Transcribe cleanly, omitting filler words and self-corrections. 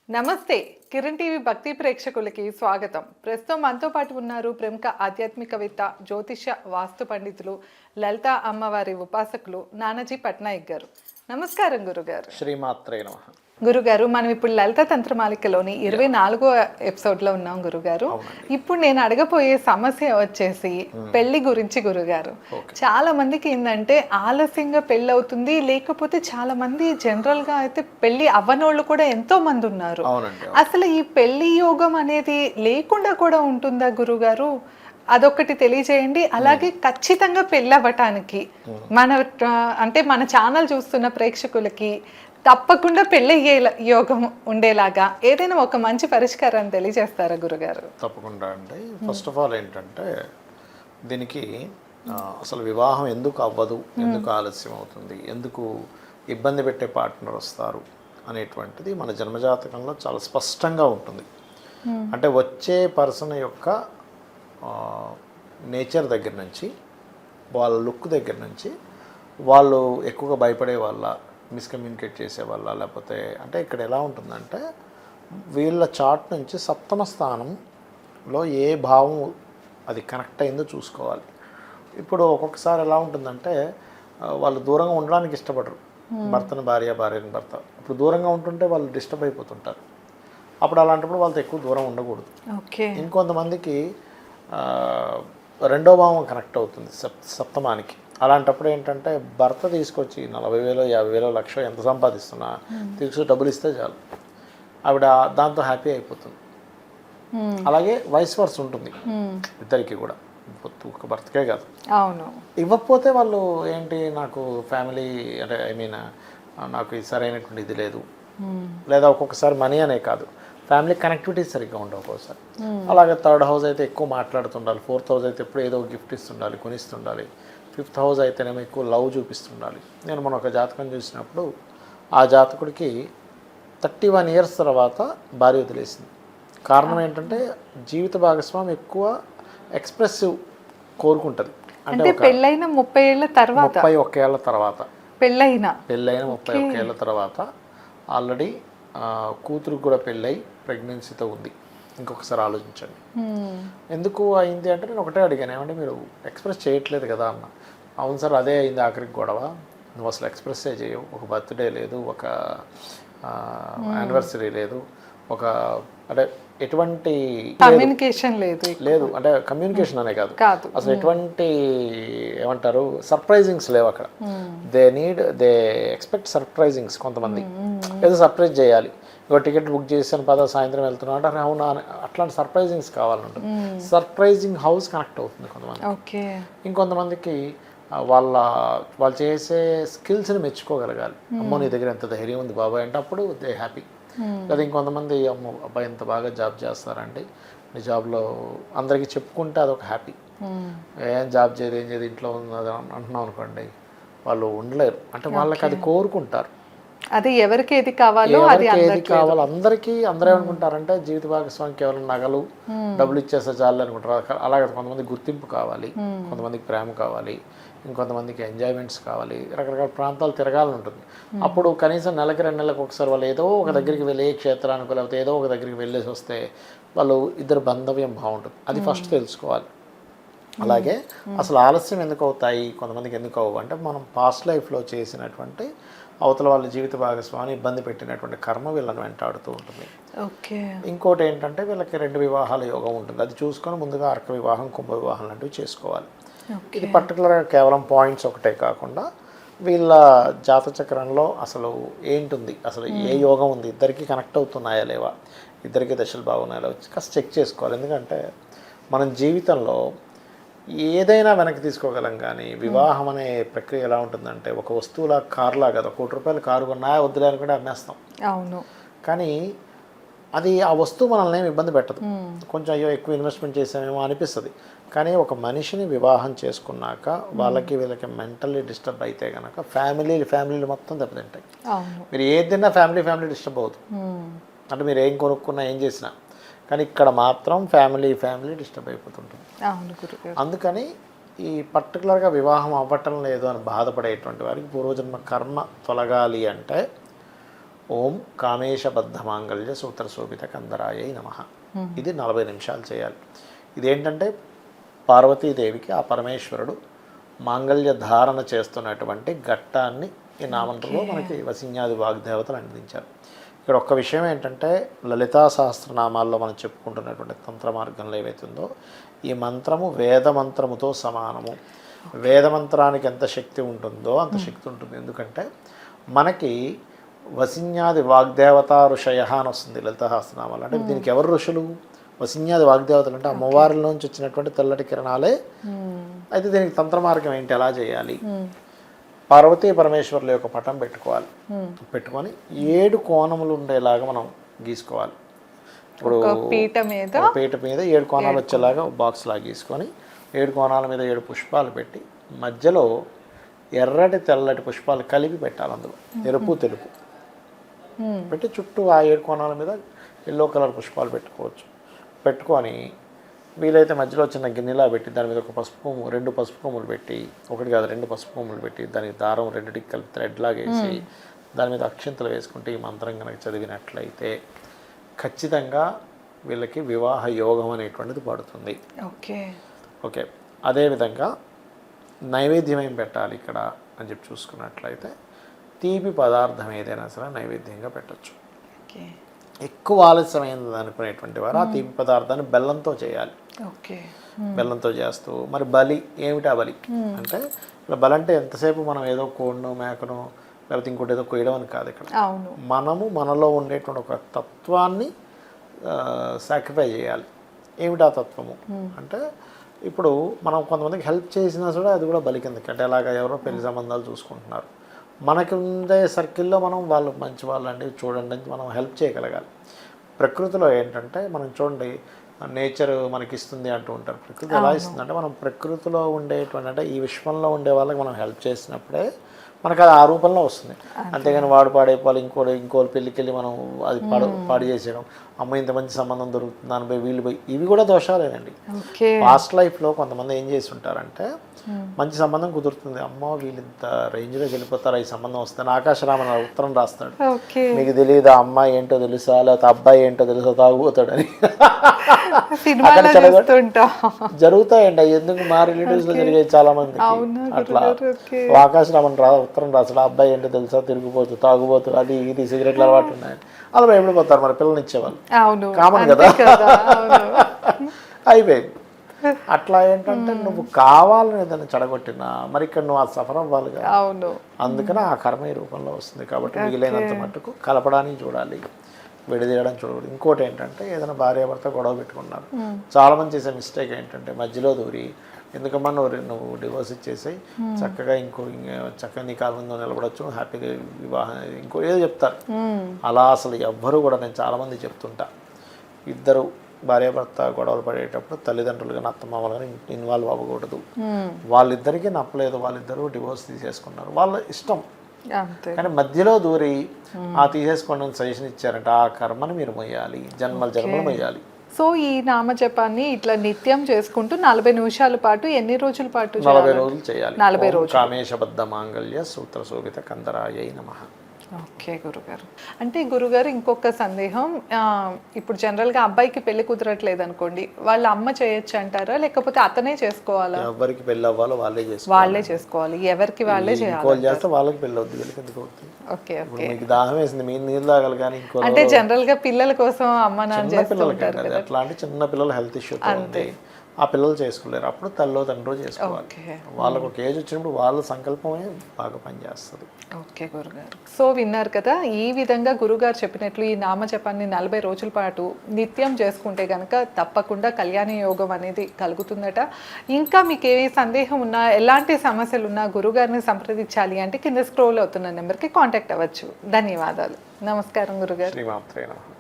నమస్తే. కిరణ్ టీవీ భక్తి ప్రేక్షకులకి స్వాగతం. ప్రస్తుతం మనతో పాటు ఉన్నారు ప్రముఖ ఆధ్యాత్మికవేత్త, జ్యోతిష, వాస్తు పండితులు, లలిత అమ్మవారి ఉపాసకులు నానాజీ పట్నాయక్ గారు. నమస్కారం గురుగారు. శ్రీమాత్రే నమః. గురుగారు, మనం ఇప్పుడు లలిత తంత్రమాలికలోని 24వ ఎపిసోడ్లో ఉన్నాం గురుగారు. ఇప్పుడు నేను అడగపోయే సమస్య వచ్చేసి పెళ్లి గురించి గురుగారు. చాలా మందికి ఏంటంటే ఆలస్యంగా పెళ్ళి అవుతుంది, లేకపోతే చాలా మంది జనరల్గా అయితే పెళ్లి అవ్వనోళ్ళు కూడా ఎంతో మంది ఉన్నారు. అసలు ఈ పెళ్లి యోగం అనేది లేకుండా కూడా ఉంటుందా గురుగారు? అదొకటి తెలియజేయండి. అలాగే ఖచ్చితంగా పెళ్ళి అవ్వటానికి మన ఛానల్ చూస్తున్న ప్రేక్షకులకి తప్పకుండా పెళ్ళయ్యే యోగం ఉండేలాగా ఏదైనా ఒక మంచి పరిష్కారాన్ని తెలియజేస్తారా గురుగారు? తప్పకుండా అండి. ఫస్ట్ ఆఫ్ ఆల్ ఏంటంటే దీనికి అసలు వివాహం ఎందుకు అవ్వదు, ఎందుకు ఆలస్యం అవుతుంది, ఎందుకు ఇబ్బంది పెట్టే పార్ట్నర్ వస్తారు అనేటువంటిది మన జన్మజాతకంలో చాలా స్పష్టంగా ఉంటుంది. అంటే వచ్చే పర్సన్ యొక్క నేచర్ దగ్గర నుంచి, వాళ్ళ లుక్ దగ్గర నుంచి, వాళ్ళు ఎక్కువగా భయపడే వాళ్ళ, మిస్కమ్యూనికేట్ చేసేవాళ్ళ, లేకపోతే అంటే ఇక్కడ ఎలా ఉంటుందంటే వీళ్ళ చార్ట్ నుంచి సప్తమ స్థానంలో ఏ భావం అది కనెక్ట్ అయిందో చూసుకోవాలి. ఇప్పుడు ఒక్కొక్కసారి ఎలా ఉంటుందంటే వాళ్ళు దూరంగా ఉండడానికి ఇష్టపడరు, భర్తను భార్య, భార్యని భర్త. ఇప్పుడు దూరంగా ఉంటుంటే వాళ్ళు డిస్టర్బ్ అయిపోతుంటారు. అప్పుడు అలాంటప్పుడు వాళ్ళతో ఎక్కువ దూరం ఉండకూడదు. ఇంకొంతమందికి రెండో భావం కనెక్ట్ అవుతుంది సప్తమానికి. అలాంటప్పుడు ఏంటంటే భర్త తీసుకొచ్చి 40,000, 50,000, లక్ష ఎంత సంపాదిస్తున్నా తీసుకొచ్చి డబ్బులు ఇస్తే చాలు, ఆవిడ దాంతో హ్యాపీ అయిపోతుంది. అలాగే వైస్ వర్స్ ఉంటుంది ఇద్దరికి కూడా, ఒక భర్తకే కాదు. అవును, ఇవ్వకపోతే వాళ్ళు ఏంటి, నాకు ఫ్యామిలీ అంటే నాకు సరైనటువంటి ఇది లేదు, లేదా ఒక్కొక్కసారి మనీ అనే కాదు, ఫ్యామిలీ కనెక్టివిటీ సరిగ్గా ఉండవు ఒక్కోసారి. అలాగే థర్డ్ హౌస్ అయితే ఎక్కువ మాట్లాడుతుండాలి, ఫోర్త్ హౌస్ అయితే ఎప్పుడు ఏదో గిఫ్ట్ ఇస్తుండాలి, కొనిస్తుండాలి, ఫిఫ్త్ హౌస్ అయితేనేమో ఎక్కువ లవ్ చూపిస్తుండాలి. నేను మన ఒక జాతకం చూసినప్పుడు ఆ జాతకుడికి 31 years తర్వాత భార్య వదిలేసింది. కారణం ఏంటంటే జీవిత భాగస్వామి ఎక్కువ ఎక్స్ప్రెసివ్ కోరుకుంటుంది. అంటే పెళ్ళైన 30 ఏళ్ల తర్వాత, 31 ఏళ్ల తర్వాత పెళ్ళైన 31 ఏళ్ల తర్వాత ఆల్రెడీ కూతురు కూడా పెళ్ళై ప్రెగ్నెన్సీతో ఉంది. ఇంకొకసారి ఆలోచించండి ఎందుకు అయింది అంటే, నేను ఒకటే అడిగాను, ఏమంటే మీరు ఎక్స్ప్రెస్ చేయట్లేదు కదా అన్న. అవును సార్, అదే అయింది ఆఖరికి గొడవ, నువ్వు అసలు ఎక్స్ప్రెస్సే చేయవు, ఒక బర్త్డే లేదు, ఒక యానివర్సరీ లేదు, ఒక అంటే ఎటువంటి కమ్యూనికేషన్ లేదు, అంటే కమ్యూనికేషన్ అనే కాదు, అసలు ఎటువంటి ఏమంటారు సర్ప్రైజింగ్స్ లేవు అక్కడ. They expect surprisings. కొంతమంది ఏదో సర్ప్రైజ్ చేయాలి, ఇక టికెట్ బుక్ చేసాను పద సాయంత్రం వెళ్తున్నాను అంటే అవునా, అట్లాంటి సర్ప్రైజింగ్స్ కావాలంటుంది. సర్ప్రైజింగ్ హౌస్ కనెక్ట్ అవుతుంది కొంతమంది. ఇంకొంతమందికి వాళ్ళు చేసే స్కిల్స్ని మెచ్చుకోగలగాలి. అమ్మో నీ దగ్గర ఎంత ధైర్యం ఉంది బాబాయ్ అంటే అప్పుడు దే హ్యాపీ. లేదా ఇంకొంతమంది అమ్మో అబ్బాయి ఎంత బాగా జాబ్ చేస్తారండి, నీ జాబ్లో అందరికీ చెప్పుకుంటే అదొక హ్యాపీ. ఏం జాబ్ చేయదు, ఏం చేయదు, ఇంట్లో ఉన్నది అంటున్నాం అనుకోండి, వాళ్ళు ఉండలేరు. అంటే వాళ్ళకి అది కోరుకుంటారు, అది ఎవరికి ఏది కావాలో అందరికీ. అందరూ ఏమనుకుంటారంటే జీవిత భాగస్వామికి కేవలం నగలు, డబ్బులు ఇచ్చేస్తే చాలు అనుకుంటారు. అలాగే కొంతమంది గుర్తింపు కావాలి, కొంతమందికి ప్రేమ కావాలి, ఇంకొంతమందికి ఎంజాయ్మెంట్స్ కావాలి, రకరకాల ప్రాంతాలు తిరగాలని ఉంటుంది. అప్పుడు కనీసం నెలకి 2 నెలలకు ఒకసారి వాళ్ళు ఏదో ఒక దగ్గరికి వెళ్ళి, ఏ క్షేత్రానికి లేకపోతే ఏదో ఒక దగ్గరికి వెళ్ళేసి వస్తే వాళ్ళు ఇద్దరు బంధవ్యం బాగుంటుంది. అది ఫస్ట్ తెలుసుకోవాలి. అలాగే అసలు ఆలస్యం ఎందుకు అవుతాయి, కొంతమందికి ఎందుకు అవ్వవు అంటే మనం పాస్ట్ లైఫ్లో చేసినటువంటి అవతల వాళ్ళ జీవిత భాగస్వామిని ఇబ్బంది పెట్టినటువంటి కర్మ వీళ్ళని వెంటాడుతూ ఉంటుంది. ఇంకోటి ఏంటంటే వీళ్ళకి 2 వివాహాల యోగం ఉంటుంది. అది చూసుకొని ముందుగా అర్క వివాహం, కుంభ వివాహం లాంటివి చేసుకోవాలి. ఇది పర్టికులర్గా కేవలం పాయింట్స్ ఒకటే కాకుండా వీళ్ళ జాతచక్రంలో అసలు ఏంటుంది, అసలు ఏ యోగం ఉంది, ఇద్దరికి కనెక్ట్ అవుతున్నాయా లేవా, ఇద్దరికి దశలు బాగున్నాయా లేవా కాస్త చెక్ చేసుకోవాలి. ఎందుకంటే మనం జీవితంలో ఏదైనా వెనక్కి తీసుకోగలం, కానీ వివాహం అనే ప్రక్రియ ఎలా ఉంటుందంటే ఒక వస్తువులా, కార్లా కదా, ₹1,00,000 కారు కొన్నా వద్దులే అనుకుంటే అమ్మేస్తాం. అవును, కానీ అది ఆ వస్తువు మనల్ని ఏమి ఇబ్బంది పెట్టదు. కొంచెం అయ్యో ఎక్కువ ఇన్వెస్ట్మెంట్ చేసామేమో అనిపిస్తుంది. కానీ ఒక మనిషిని వివాహం చేసుకున్నాక వాళ్ళకి వీళ్ళకి మెంటల్లీ డిస్టర్బ్ అయితే కనుక ఫ్యామిలీలు మొత్తం దెబ్బతింటాయి. మీరు ఏది తిన్నా ఫ్యామిలీ డిస్టర్బ్ అవుతుంది. అంటే మీరు ఏం కొనుక్కున్నా, ఏం చేసినా, కానీ ఇక్కడ మాత్రం ఫ్యామిలీ డిస్టర్బ్ అయిపోతుంటుంది. అందుకని ఈ పర్టికులర్గా వివాహం అవ్వటం లేదు అని బాధపడేటువంటి వారికి పూర్వజన్మ కర్మ తొలగాలి అంటే ఓం కామేశబద్ధ మాంగళ్య సూత్ర శోభిత కందరాయై నమః. ఇది 40 నిమిషాలు చేయాలి. ఇదేంటంటే పార్వతీదేవికి ఆ పరమేశ్వరుడు మాంగళ్య ధారణ చేస్తున్నటువంటి ఘట్టాన్ని ఈ నామంలో మనకి వసిన్యాది వాగ్దేవతలు అందించారు. ఇక్కడ ఒక్క విషయం ఏంటంటే లలితా సహస్రనామాల్లో మనం చెప్పుకుంటున్నటువంటి తంత్ర మార్గంలో ఏవైతుందో ఈ మంత్రము వేద మంత్రముతో సమానము. వేద మంత్రానికి ఎంత శక్తి ఉంటుందో అంత శక్తి ఉంటుంది. ఎందుకంటే మనకి వసిన్యాది వాగ్దేవతా ఋషయ అని వస్తుంది లలితా సహస్రనామాలు. అంటే దీనికి ఎవరు ఋషులు? వసిన్యాది వాగ్దేవతలు అంటే అమ్మవారి నుంచి వచ్చినటువంటి తెల్లటి కిరణాలే. అయితే దీనికి తంత్ర మార్గం ఏంటి, ఎలా చేయాలి? పార్వతీ పరమేశ్వరుల యొక్క పటం పెట్టుకోవాలి. పెట్టుకొని 7 కోణములు ఉండేలాగా మనం గీసుకోవాలి. ఇప్పుడు పీట మీద 7 కోణాలు వచ్చేలాగా బాక్స్ లాగా గీసుకొని 7 కోణాల మీద 7 పుష్పాలు పెట్టి మధ్యలో ఎర్రటి తెల్లటి పుష్పాలు కలిపి పెట్టాలి. అందులో ఎరుపు తెలుపు పెట్టి చుట్టూ ఆ 7 కోణాల మీద ఎల్లో కలర్ పుష్పాలు పెట్టుకోవచ్చు. పెట్టుకొని వీలైతే మధ్యలో చిన్న గిన్నెలా పెట్టి దాని మీద ఒక రెండు పసుపు కొమ్ములు పెట్టి, ఒకటి కాదు 2 పసుపు కొమ్ములు పెట్టి దానికి దారం రెండింటికి కలిపి థ్రెడ్ లాగా వేసి దాని మీద అక్షింతలు వేసుకుంటే ఈ మంత్రం కనుక చదివినట్లయితే ఖచ్చితంగా వీళ్ళకి వివాహ యోగం అనేటువంటిది పడుతుంది. ఓకే. అదేవిధంగా నైవేద్యం ఏం పెట్టాలి ఇక్కడ అని చెప్పి చూసుకున్నట్లయితే తీపి పదార్థం ఏదైనా సరే నైవేద్యంగా పెట్టచ్చు. ఎక్కువ ఆలస్యమైంది అనుకునేటువంటి వారు ఆ తీపి పదార్థాన్ని బెల్లంతో చేయాలి. బెల్లంతో చేస్తూ మరి బలి ఏమిటి? ఆ బలి అంటే ఇలా బలి అంటే ఎంతసేపు మనం ఏదో కోడినో మేకనో లేకపోతే ఇంకోటి ఏదో కొయ్యడం అని కాదు. ఇక్కడ మనము మనలో ఉండేటువంటి ఒక తత్వాన్ని సాక్రిఫై చేయాలి. ఏమిటి ఆ తత్వము అంటే ఇప్పుడు మనం కొంతమందికి హెల్ప్ చేసినా కూడా అది కూడా బలి కిందకి. అంటే అలాగా ఎవరో పెళ్లి సంబంధాలు చూసుకుంటున్నారు, మనకి ఉండే సర్కిల్లో మనం వాళ్ళు మంచి వాళ్ళండి చూడండి అని మనం హెల్ప్ చేయగలగాలి. ప్రకృతిలో ఏంటంటే మనం చూడండి నేచర్ మనకి ఇస్తుంది అంటూ ఉంటారు. ప్రకృతి ఎలా ఇస్తుంది అంటే మనం ప్రకృతిలో ఉండేటువంటి అంటే ఈ విశ్వంలో ఉండే వాళ్ళకి మనం హెల్ప్ చేసినప్పుడే మనకు అది ఆ రూపంలో వస్తుంది. అంతేగాని వాడు పాడైపోవాలి ఇంకోళ్ళ పెళ్ళికి వెళ్ళి మనం అది పాడు చేసేయడం, అమ్మ ఇంత మంచి సంబంధం దొరుకుతుంది దానిపై వీళ్ళు పోయి, ఇవి కూడా దోషాలేనండి. పాస్ట్ లైఫ్లో కొంతమంది ఏం చేసి ఉంటారంటే మంచి సంబంధం కుదురుతుంది, అమ్మ వీళ్ళు ఇంత రేంజ్లో వెళ్ళిపోతారు, ఈ సంబంధం వస్తుంది. ఆకాశరామన్ ఉత్తరం రాస్తాడు, మీకు తెలియదు ఆ అమ్మాయి ఏంటో తెలుసా లేకపోతే అబ్బాయి ఏంటో తెలుసా తాగుపోతాడు అని. జరుగుతాయండి ఎందుకు మా రిలేటివ్స్ లో జరిగాయి చాలా మంది అట్లా. ఆకాశరామన్ ఉత్తరం రాస్తాడు, అబ్బాయి ఏంటో తెలుసా తిరిగిపోతూ తాగుపోతూ అది ఇది సిగరెట్లు అలవాటు ఉన్నాయని. అలా భయపడిపోతారు మరి పిల్లల్ని ఇచ్చేవాళ్ళు. కామన్ కదా. అయిపోయింది. అట్లా ఏంటంటే నువ్వు కావాలని ఏదైనా చెడగొట్టినా మరి ఇక్కడ నువ్వు ఆ సఫర్ అవ్వాలిగా. అందుకని ఆ కర్మ ఈ రూపంలో వస్తుంది. కాబట్టి మిగిలినంత మట్టుకు కలపడానికి చూడాలి, విడదీయడం చూడాలి. ఇంకోటి ఏంటంటే ఏదైనా భార్యాభర్త గొడవ పెట్టుకున్నారు, చాలా మంది చేసే మిస్టేక్ ఏంటంటే మధ్యలో దూరి ఎందుకమ్మా నువ్వు డివోర్స్ ఇచ్చేసి చక్కగా చక్కగా నీ కాలం ముందు నిలబడచ్చు, హ్యాపీగా వివాహం ఇంకో ఏదో చెప్తారు. అలా అసలు ఎవ్వరూ కూడా నేను చాలామంది చెప్తుంటా, ఇద్దరు భార్యాభర్త గొడవలు పడేటప్పుడు తల్లిదండ్రులు కానీ అత్తమామలు కానీ ఇన్వాల్వ్ అవ్వకూడదు. వాళ్ళిద్దరికీ నప్పలేదు, వాళ్ళిద్దరూ డివోర్స్ తీసేసుకున్నారు, వాళ్ళ ఇష్టం. కానీ మధ్యలో దూరి ఆ తీసేసుకోండి సజెషన్ ఇచ్చారంటే ఆ కర్మని మీరు మొయ్యాలి, జన్మలు మొయ్యాలి. సో ఈ నామజపాన్ని ఇట్లా నిత్యం చేసుకుంటూ 40 నిమిషాల పాటు ఎన్ని రోజుల పాటు? 40 రోజులు చేయాలి. 40 రోజులు. కామేశబద్ధ మాంగళ్య సూత్ర శోభిత కందరాయై నమః. ఓకే గురుగారు. అంటే గురుగారు ఇంకొక సందేహం, ఇప్పుడు జనరల్గా అబ్బాయికి పెళ్లి కుదరట్లేదు అనుకోండి, వాళ్ళ అమ్మ చేయొచ్చు అంటారా లేకపోతే అతనే చేసుకోవాలా? ఎవరికి పెళ్లి అవ్వాలో వాళ్ళే చేసుకోవాలి, ఎవరికి వాళ్ళే చేయాలి. చేస్తే వాళ్ళకి పెళ్లి అవుతుంది, వీళ్ళకి ఎందుకు అవుతుంది? Okay okay. మీకు దాహం వేసింది మీరు నీళ్ళు తాగాలి కానీ ఇంకో అంటే జనరల్ గా పిల్లల కోసం అమ్మ నాన్న చేస్తుంటారు కదా. అట్లాంటి చిన్న పిల్లల హెల్త్ ఇష్యూ ఉంది, ఆ పిల్లలు చేసుకోలేరు, అప్పుడు తల్లో తండ్రో చేసుకోవాలి. వాళ్ళకు ఒక ఏజ్ వచ్చినప్పుడు వాళ్ళ సంకల్పమే బాగా పనిచేస్తుంది. ఓకే గురుగారు. సో విన్నారు కదా, ఈ విధంగా గురుగారు చెప్పినట్లు ఈ నామజపాన్ని 40 రోజుల పాటు నిత్యం చేసుకుంటే కనుక తప్పకుండా కళ్యాణ యోగం అనేది కలుగుతుందట. ఇంకా మీకు ఏ సందేహం ఉన్నా ఎలాంటి సమస్యలు ఉన్నా గురుగారిని సంప్రదించాలి అంటే కింద స్క్రోల్ అవుతున్న నెంబర్కి కాంటాక్ట్ అవ్వచ్చు. ధన్యవాదాలు. నమస్కారం గురుగారు. శ్రీమాత్రే నమః.